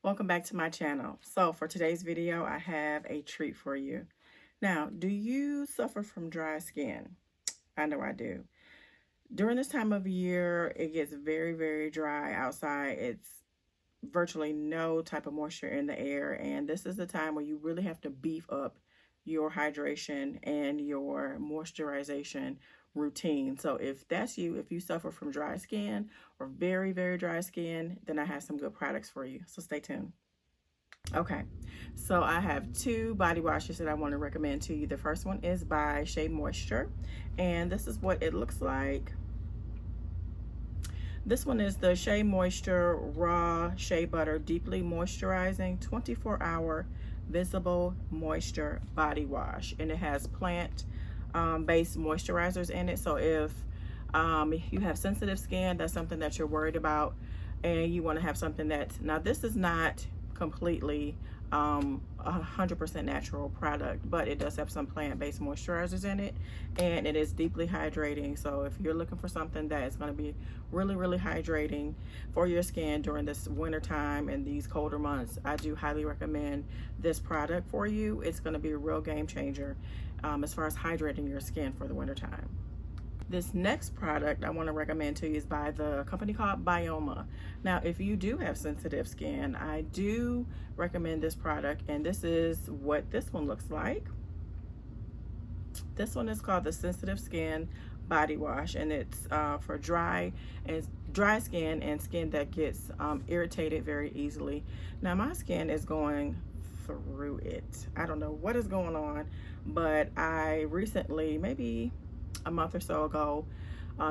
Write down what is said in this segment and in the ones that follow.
Welcome back to my channel. So for today's video, I have a treat for you. Now, do you suffer from dry skin? I know I do. During this time of year, it gets very, very dry outside. It's virtually no type of moisture in the air. And this is the time where you really have to beef up your hydration and your moisturization routine. So if that's you, if you suffer from dry skin or very, very dry skin, then I have some good products for you. So stay tuned. Okay, so I have two body washes that I want to recommend to you. The first one is by Shea Moisture, and this is what it looks like. This one is the Shea Moisture Raw Shea Butter Deeply Moisturizing 24-Hour Visible Moisture Body Wash, and it has plant-based moisturizers in it. So if you have sensitive skin, that's something that you're worried about, and you want to have something that's, now this is not completely 100% natural product, but it does have some plant-based moisturizers in it, and it is deeply hydrating. So if you're looking for something that is going to be really hydrating for your skin during this winter time and these colder months, I do highly recommend this product for you. It's going to be a real game changer as far as hydrating your skin for the winter time. This next product I want to recommend to you is by the company called Bioma. Now, if you do have sensitive skin, I do recommend this product, and this is what this one looks like. This one is called the Sensitive Skin Body Wash, and it's for dry skin and skin that gets irritated very easily. Now, my skin is going through it. I don't know what is going on, but I recently, maybe a month or so ago,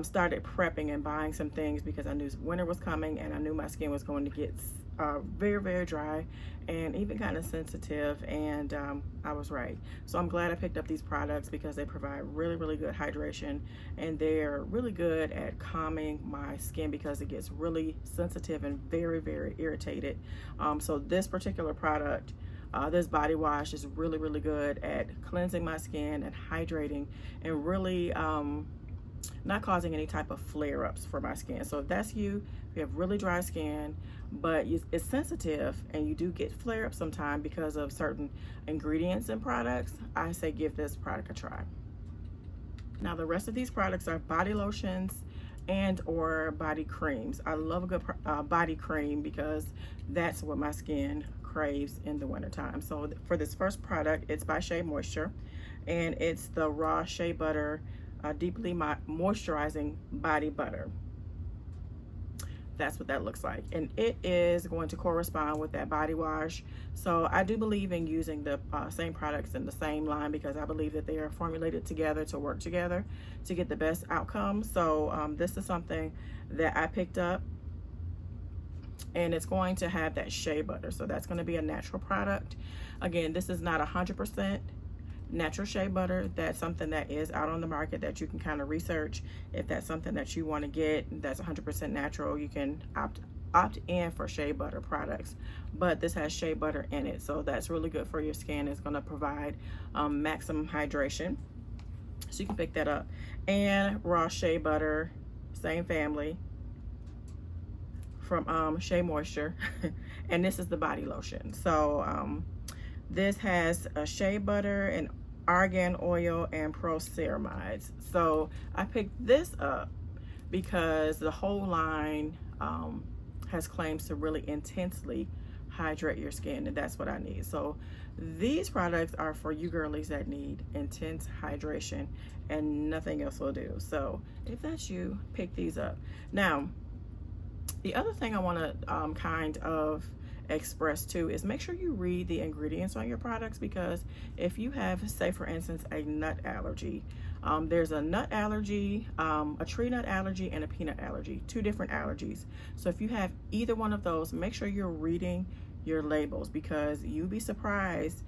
started prepping and buying some things because I knew winter was coming and I knew my skin was going to get very dry and even kind of sensitive, and I was right. So I'm glad I picked up these products because they provide really good hydration, and they're really good at calming my skin because it gets really sensitive and very irritated. So this particular product, this body wash, is really good at cleansing my skin and hydrating and really not causing any type of flare-ups for my skin. So if that's you, if you have really dry skin but it's sensitive and you do get flare-ups sometime because of certain ingredients and products, I say give this product a try. Now the rest of these products are body lotions and or body creams. I love a good body cream because that's what my skin craves in the wintertime. So for this first product, it's by Shea Moisture, and it's the Raw Shea Butter Deeply Moisturizing Body Butter. That's what that looks like, and it is going to correspond with that body wash. So I do believe in using the same products in the same line because I believe that they are formulated together to work together to get the best outcome. So this is something that I picked up, and it's going to have that shea butter, so that's going to be a natural product. Again, this is not 100% natural shea butter. That's something that is out on the market that you can kind of research. If that's something that you want to get that's 100% natural, you can opt in for shea butter products, but this has shea butter in it, so that's really good for your skin. It's going to provide maximum hydration, so you can pick that up. And raw shea butter, same family, from Shea Moisture and this is the body lotion. So this has a shea butter and argan oil and pro-ceramides. So I picked this up because the whole line has claims to really intensely hydrate your skin, and that's what I need. So these products are for you girlies that need intense hydration and nothing else will do. So if that's you, pick these up. Now the other thing I want to kind of express too is make sure you read the ingredients on your products, because if you have, say for instance, a nut allergy, there's a nut allergy, a tree nut allergy, and a peanut allergy, two different allergies. So if you have either one of those, make sure you're reading your labels, because you'll be surprised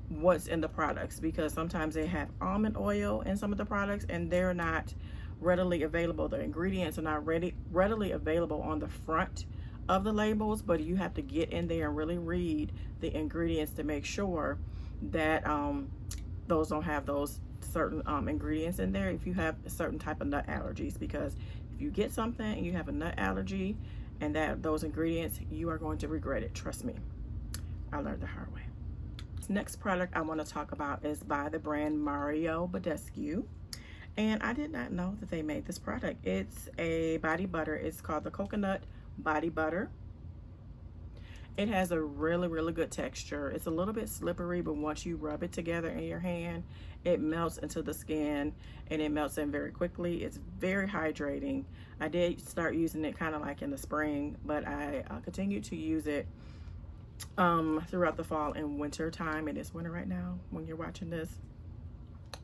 what's in the products, because sometimes they have almond oil in some of the products and they're not readily available. The ingredients are not readily available on the front of the labels, but you have to get in there and really read the ingredients to make sure that those don't have those certain ingredients in there if you have a certain type of nut allergies. Because if you get something and you have a nut allergy and those ingredients, you are going to regret it. Trust me, I learned the hard way. This next product I want to talk about is by the brand Mario Badescu. And I did not know that they made this product. It's a body butter. It's called the coconut body butter. It has a really good texture. It's a little bit slippery, but once you rub it together in your hand, it melts into the skin and it melts in very quickly. It's very hydrating. I did start using it kind of like in the spring, but I continue to use it throughout the fall and winter time. It is winter right now when you're watching this,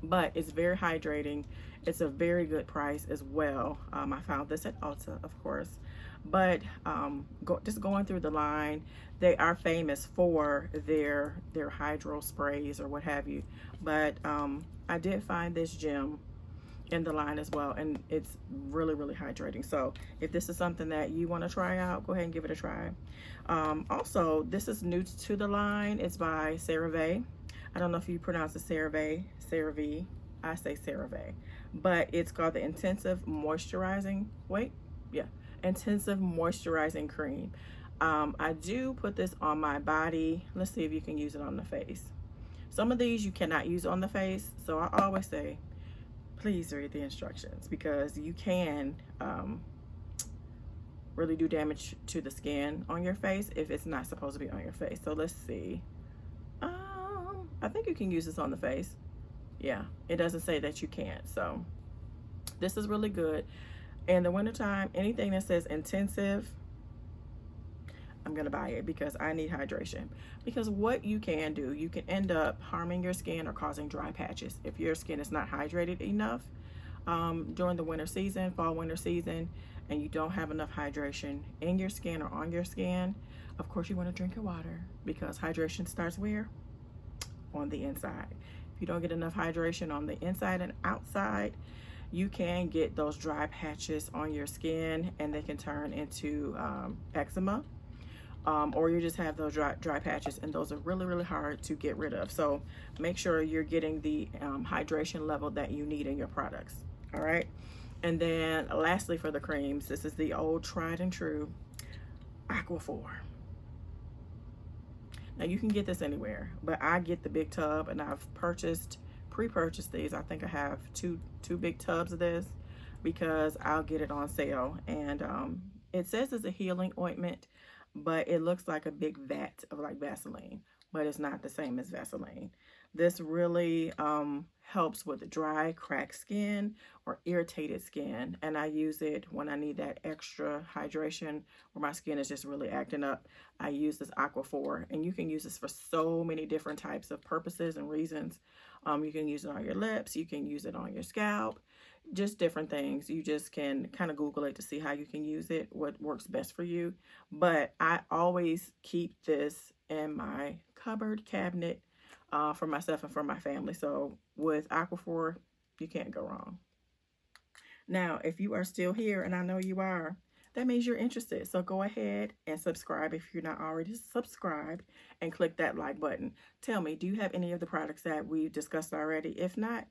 but it's very hydrating. It's a very good price as well. I found this at Ulta, of course, but just going through the line, they are famous for their hydro sprays or what have you, but I did find this gem in the line as well, and it's really hydrating. So if this is something that you want to try out, go ahead and give it a try. Also, this is new to the line. It's by CeraVe. I don't know if you pronounce it CeraVe. I say CeraVe, but it's called the Intensive Moisturizing Cream. I do put this on my body. Let's see if you can use it on the face. Some of these you cannot use on the face, so I always say please read the instructions, because you can really do damage to the skin on your face if it's not supposed to be on your face. So let's see. I think you can use this on the face. Yeah, it doesn't say that you can't. So this is really good. In the wintertime, anything that says intensive, I'm gonna buy it because I need hydration. Because what you can do, you can end up harming your skin or causing dry patches if your skin is not hydrated enough during the winter season, fall winter season, and you don't have enough hydration in your skin or on your skin. Of course, you want to drink your water, because hydration starts where? On the inside. If you don't get enough hydration on the inside and outside, you can get those dry patches on your skin, and they can turn into eczema. Or you just have those dry patches, and those are really hard to get rid of. So make sure you're getting the hydration level that you need in your products. All right. And then lastly, for the creams, this is the old tried and true Aquaphor. Now you can get this anywhere, but I get the big tub, and I've pre-purchased these. I think I have two big tubs of this because I'll get it on sale. And it says it's a healing ointment, but it looks like a big vat of like Vaseline, but it's not the same as Vaseline. This really helps with dry, cracked skin or irritated skin, and I use it when I need that extra hydration, where my skin is just really acting up. I use this Aquaphor, and you can use this for so many different types of purposes and reasons. You can use it on your lips, you can use it on your scalp, just different things. You just can kind of Google it to see how you can use it, what works best for you. But I always keep this in my cupboard cabinet for myself and for my family. So with Aquaphor, you can't go wrong. Now, if you are still here, and I know you are, that means you're interested. So go ahead and subscribe if you're not already subscribed, and click that like button. Tell me, do you have any of the products that we've discussed already? If not,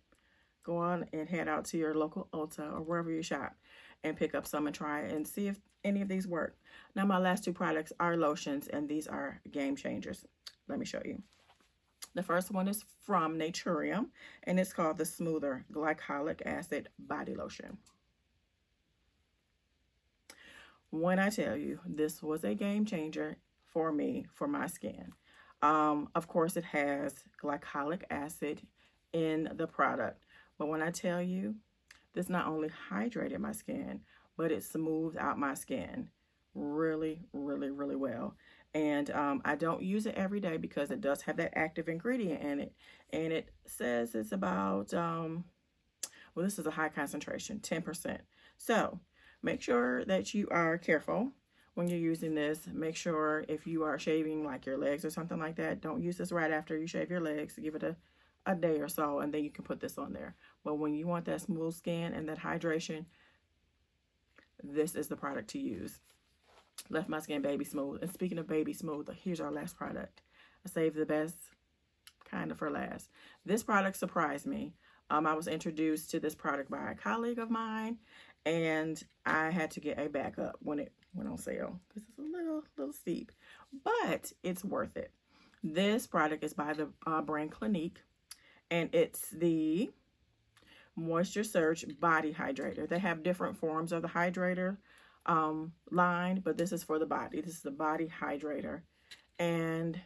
go on and head out to your local Ulta or wherever you shop and pick up some and try it and see if any of these work. Now, my last two products are lotions, and these are game changers. Let me show you. The first one is from Naturium, and it's called the Smoother Glycolic Acid Body Lotion. When I tell you, this was a game changer for me, for my skin. Of course, it has glycolic acid in the product. But when I tell you, this not only hydrated my skin, but it smoothed out my skin really well. And I don't use it every day because it does have that active ingredient in it. And it says it's about, well, this is a high concentration, 10%. So make sure that you are careful when you're using this. Make sure if you are shaving like your legs or something like that, don't use this right after you shave your legs. Give it a day or so, and then you can put this on there. But when you want that smooth skin and that hydration, this is the product to use. Left my skin baby smooth. And speaking of baby smooth, here's our last product. I saved the best kind of for last. This product surprised me. I was introduced to this product by a colleague of mine, and I had to get a backup when it went on sale because it's a little steep, but it's worth it. This product is by the brand Clinique, and it's the Moisture Surge Body Hydrator. They have different forms of the hydrator line, but this is for the body. This is the body hydrator, and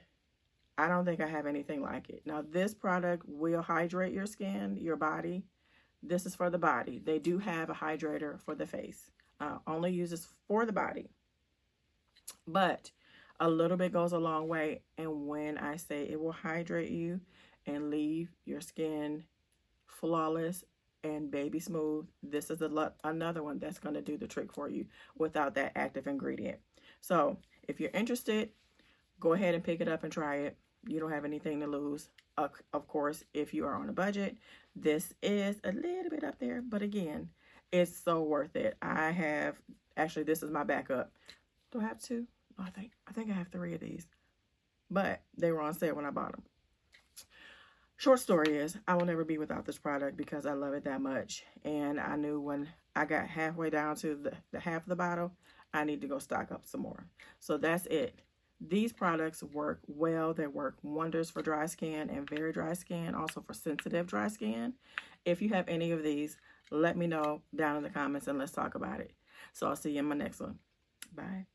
I don't think I have anything like it. Now, this product will hydrate your skin, your body. This is for the body. They do have a hydrator for the face. Only uses for the body, but a little bit goes a long way. And when I say it will hydrate you and leave your skin flawless and baby smooth, this is another one that's going to do the trick for you without that active ingredient. So if you're interested, go ahead and pick it up and try it. You don't have anything to lose. Of course, if you are on a budget, this is a little bit up there, but again, it's so worth it. I have, actually, this is my backup. Do I have two? Oh, I think I have 3 of these, but they were on sale when I bought them. Short story is, I will never be without this product because I love it that much. And I knew when I got halfway down to the half of the bottle, I need to go stock up some more. So that's it. These products work well. They work wonders for dry skin and very dry skin, also for sensitive dry skin. If you have any of these, let me know down in the comments and let's talk about it. So I'll see you in my next one. Bye.